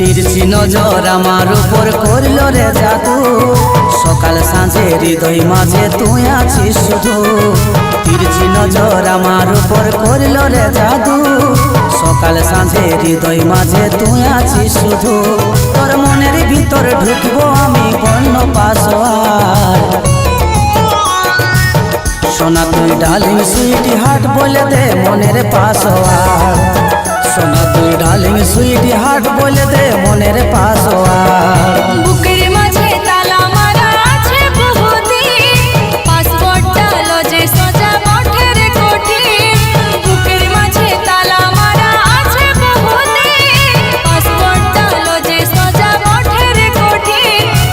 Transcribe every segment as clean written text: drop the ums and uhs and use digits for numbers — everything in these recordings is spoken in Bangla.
তিরছি নজর আমার উপর করল রে জাদু, সকাল সাঁঝে হৃদয় মাঝে তুই আছিস শুধু। তিরছি নজর আমার উপর করল রে জাদু, সকাল সাঁঝে হৃদয় মাঝে তুই আছিস শুধু। তোর মনের ভিতর ঢুকবো আমি বন্য পাশোয়ার। সোনা তুই ডার্লিং সুইটি হার্ট বলে দে মনের পাশোয়ার। সোনা তুই ডার্লিং সুইটি হার্ট বলে দে মনের পাশোয়ার। বুকের মাঝে তালা মারা আছে বহুদিন, পাসপোর্টটা লজে সজা মঠের কোঠি। বুকের মাঝে তালা মারা আছে বহুদিন, পাসপোর্টটা লজে সজা মঠের কোঠি।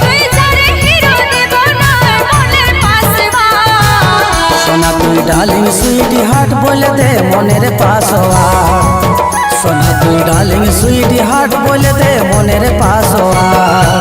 তুই যারে হিরো দেব না মনের পাশোয়ার। সোনা তুই ডার্লিং সুইটি হার্ট বলে দে মনের পাশোয়ার। সোনা তুই ডার্লিং সুইটি হার্ট বলে দে মনের পাশোয়ার।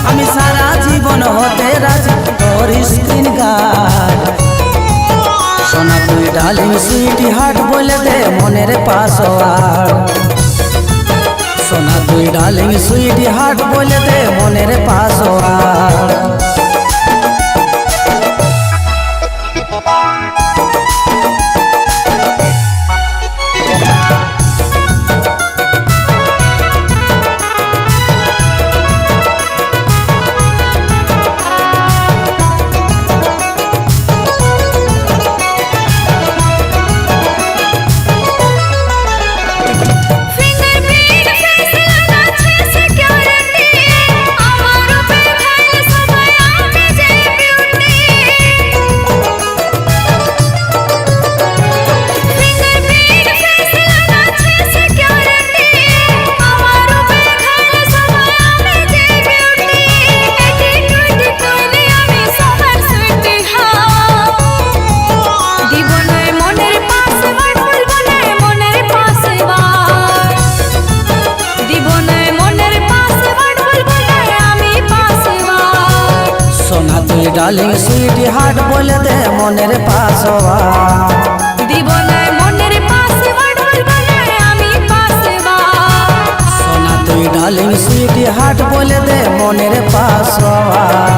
আমি সারা জীবন হতে রাজি তোর স্ক্রিন গার্ড। সোনা তুই ডার্লিং সুইটি হার্ট বলে দে মনের পাশোয়ার। সোনা তুই ডার্লিং সুইটি হার্ট বলে দে মনের পাশোয়ার। ডার্লিং সুইটি হার্ট বলে দে মনের পাশোয়ার। দিব না মনের পাশোয়ার বলবো না আমি পাশোয়ার। সোনা তুই ডার্লিং সুইটি হার্ট বলে দে মনের পাশোয়ার।